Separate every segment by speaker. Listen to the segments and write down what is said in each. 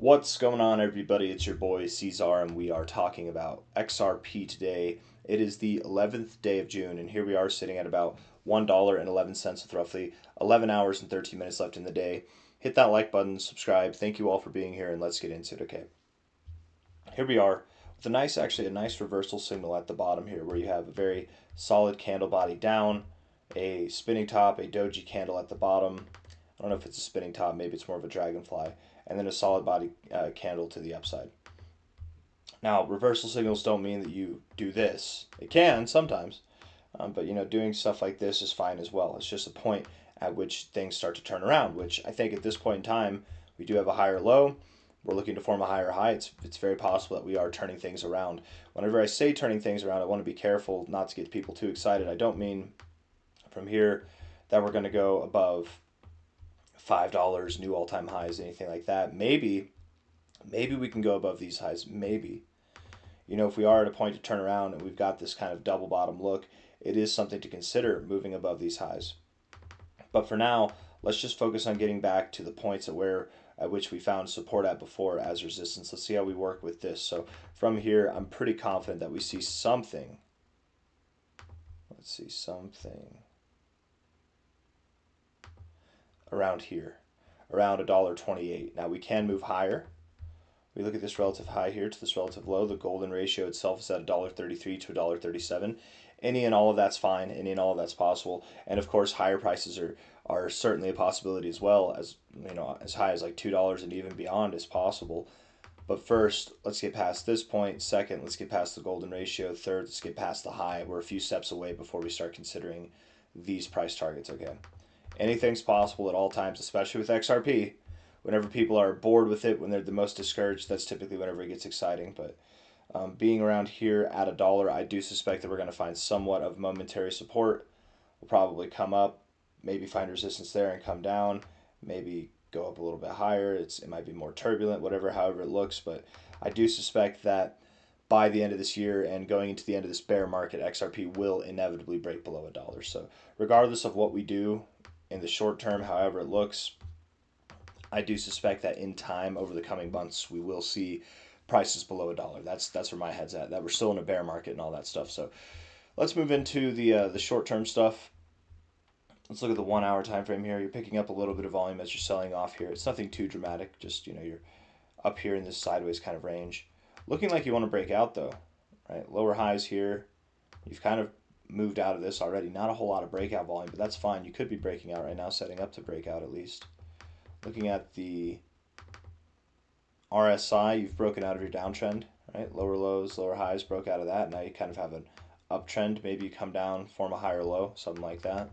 Speaker 1: What's going on, everybody? It's your boy C-Zar, and we are talking about XRP today. It is the 11th day of June, and here we are sitting at about $1.11 with roughly 11 hours and 13 minutes left in the day. Hit that like button, subscribe. Thank you all for being here, and let's get into it, okay? Here we are with a nice reversal signal at the bottom here, where you have a very solid candle body down, a spinning top, a doji candle at the bottom. I don't know if it's a spinning top, maybe it's more of a dragonfly, and then a solid body candle to the upside. Now, reversal signals don't mean that you do this. It can sometimes, but doing stuff like this is fine as well. It's just a point at which things start to turn around, which I think at this point in time, we do have a higher low. We're looking to form a higher high. It's very possible that we are turning things around. Whenever I say turning things around, I want to be careful not to get people too excited. I don't mean from here that we're going to go above $5, new all-time highs, anything like that. Maybe we can go above these highs. Maybe. If we are at a point to turn around and we've got this kind of double bottom look, it is something to consider moving above these highs. But for now, let's just focus on getting back to the points at which we found support at before as resistance. Let's see how we work with this. So from here, I'm pretty confident that we see something. Let's see, something around here, around $1.28. Now we can move higher. We look at this relative high here to this relative low. The golden ratio itself is at $1.33 to $1.37. Any and all of that's fine. Any and all of that's possible. And of course, higher prices are certainly a possibility as well, as as high as like $2 and even beyond is possible. But first, let's get past this point. Second, let's get past the golden ratio. Third, let's get past the high. We're a few steps away before we start considering these price targets, okay? Anything's possible at all times, especially with XRP. Whenever people are bored with it, when they're the most discouraged, that's typically whenever it gets exciting. But being around here at $1, I do suspect that we're going to find somewhat of momentary support. We'll probably come up, maybe find resistance there and come down, maybe go up a little bit higher. It might be more turbulent, however it looks. But I do suspect that by the end of this year and going into the end of this bear market, XRP will inevitably break below $1. So regardless of what we do in the short term, however it looks, I do suspect that in time, over the coming months, we will see prices below $1. That's where my head's at. That we're still in a bear market and all that stuff. So let's move into the short term stuff. Let's look at the 1 hour time frame here. You're picking up a little bit of volume as you're selling off here. It's nothing too dramatic. Just you're up here in this sideways kind of range. Looking like you want to break out though, right? Lower highs here. You've kind of moved out of this already. Not a whole lot of breakout volume, but that's fine. You could be breaking out right now, setting up to break out at least. Looking at the RSI, you've broken out of your downtrend, right? Lower lows, lower highs, broke out of that. Now you kind of have an uptrend. Maybe you come down, form a higher low, something like that.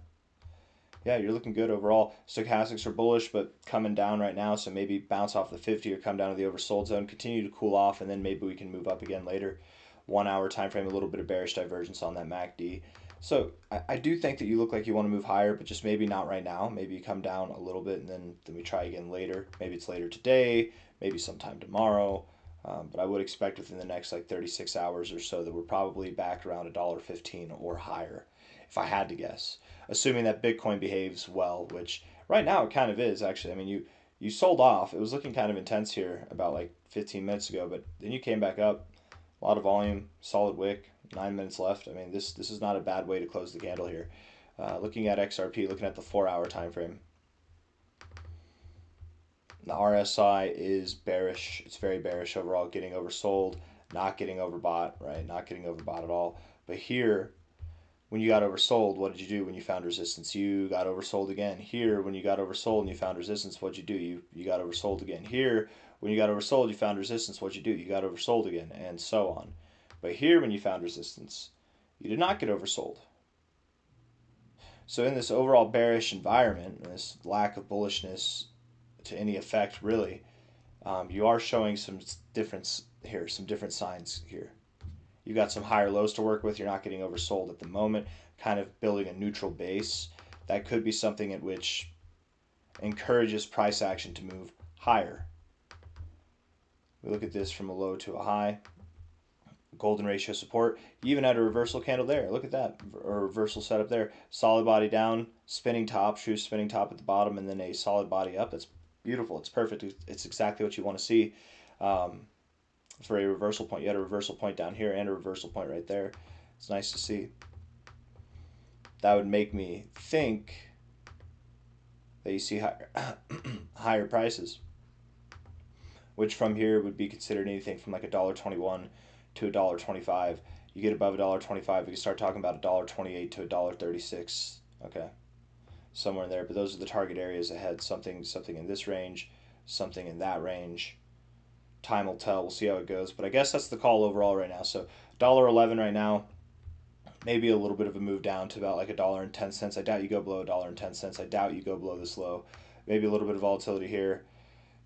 Speaker 1: Yeah, you're looking good overall. Stochastics are bullish, but coming down right now, so maybe bounce off the 50 or come down to the oversold zone, continue to cool off, and then maybe we can move up again later. 1 hour time frame, a little bit of bearish divergence on that MACD. So I do think that you look like you want to move higher, but just maybe not right now. Maybe you come down a little bit and then we try again later. Maybe it's later today, maybe sometime tomorrow. But I would expect within the next like 36 hours or so that we're probably back around $1.15 or higher, if I had to guess. Assuming that Bitcoin behaves well, which right now it kind of is actually. I mean, you sold off. It was looking kind of intense here about like 15 minutes ago, but then you came back up. A lot of volume, solid wick, 9 minutes left. I mean, this is not a bad way to close the candle here. Looking at XRP, looking at the 4 hour time frame. The RSI is bearish. It's very bearish overall, getting oversold, not getting overbought, right? Not getting overbought at all. But here, when you got oversold, what did you do when you found resistance? You got oversold again. Here, when you got oversold and you found resistance, what did you do? You got oversold again. Here, when you got oversold, you found resistance, what did you do? You got oversold again, and so on. But here, when you found resistance, you did not get oversold. So in this overall bearish environment, this lack of bullishness to any effect, really, you are showing some difference here, some different signs here. You've got some higher lows to work with. You're not getting oversold at the moment, kind of building a neutral base. That could be something at which encourages price action to move higher. We look at this from a low to a high. Golden ratio support. You even had a reversal candle there. Look at that. A reversal setup there. Solid body down, spinning top, true spinning top at the bottom, and then a solid body up. That's Beautiful. It's perfect. It's exactly what you want to see for a reversal point. You had a reversal point down here and a reversal point right there. It's nice to see. That would make me think that you see higher, higher prices, which from here would be considered anything from like $1.21 to $1.25. You get above $1.25, we can start talking about $1.28 to $1.36. Okay, somewhere in there. But those are the target areas ahead. Something in this range, something in that range. Time will tell. We'll see how it goes. But I guess that's the call overall right now. So $1.11 right now. Maybe a little bit of a move down to about like $1.10. I doubt you go below $1.10. I doubt you go below this low. Maybe a little bit of volatility here.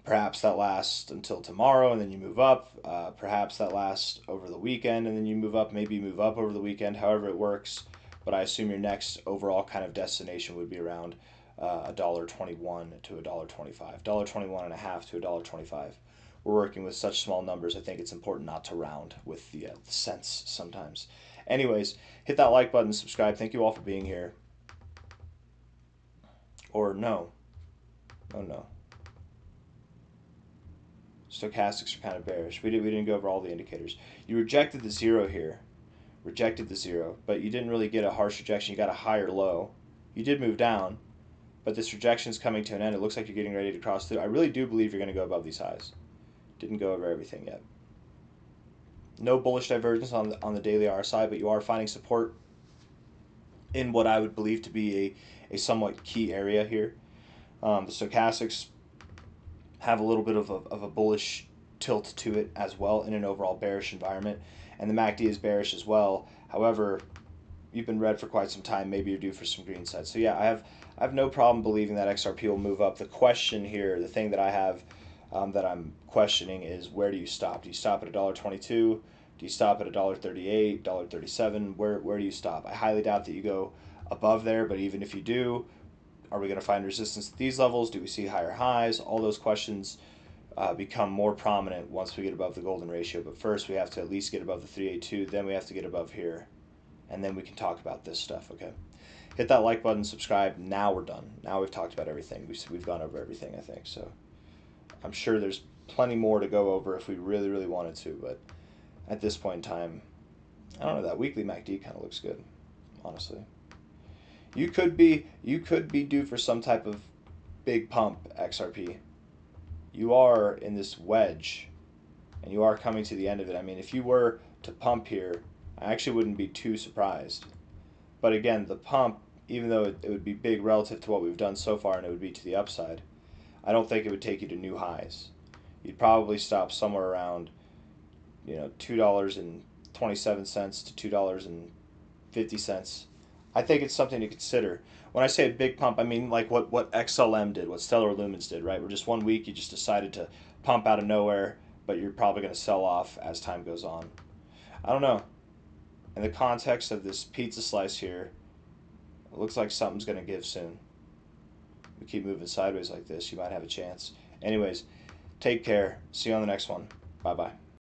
Speaker 1: Perhaps that lasts until tomorrow and then you move up. Perhaps that lasts over the weekend and then you move up. Maybe you move up over the weekend, however it works. But I assume your next overall kind of destination would be around $1.21 to $1.25. $1.21.5 to $1.25. We're working with such small numbers, I think it's important not to round with the cents sometimes. Anyways, hit that like button, subscribe. Thank you all for being here. Or no. Oh no. Stochastics are kind of bearish. We didn't go over all the indicators. You rejected the zero here. Rejected the zero. But you didn't really get a harsh rejection. You got a higher low. You did move down. But this rejection is coming to an end. It looks like you're getting ready to cross through. I really do believe you're going to go above these highs. Didn't go over everything yet. No bullish divergence on the daily RSI, but you are finding support in what I would believe to be a somewhat key area here. The stochastics have a little bit of a bullish tilt to it as well in an overall bearish environment, and the MACD is bearish as well. However, you've been red for quite some time. Maybe you're due for some green side. So yeah, I have no problem believing that XRP will move up. The question here, the thing that I have that I'm questioning is, where do you stop? Do you stop at $1.22? Do you stop at $1.38, $1.37? Where do you stop? I highly doubt that you go above there, but even if you do, are we going to find resistance at these levels? Do we see higher highs? All those questions become more prominent once we get above the golden ratio. But first, we have to at least get above the 382. Then we have to get above here, and then we can talk about this stuff. Okay, hit that like button, subscribe. Now we're done. Now we've talked about everything. We've gone over everything, I think. So I'm sure there's plenty more to go over if we really, really wanted to. But at this point in time, I don't know. That weekly MACD kind of looks good, honestly. You could be due for some type of big pump, XRP. You are in this wedge, and you are coming to the end of it. I mean, if you were to pump here, I actually wouldn't be too surprised. But again, the pump, even though it would be big relative to what we've done so far, and it would be to the upside, I don't think it would take you to new highs. You'd probably stop somewhere around, $2.27 to $2.50. I think it's something to consider. When I say a big pump, I mean like what XLM did, what Stellar Lumens did, right? Where just 1 week you just decided to pump out of nowhere, but you're probably going to sell off as time goes on. I don't know. In the context of this pizza slice here, it looks like something's going to give soon. We keep moving sideways like this, you might have a chance. Anyways, take care. See you on the next one. Bye-bye.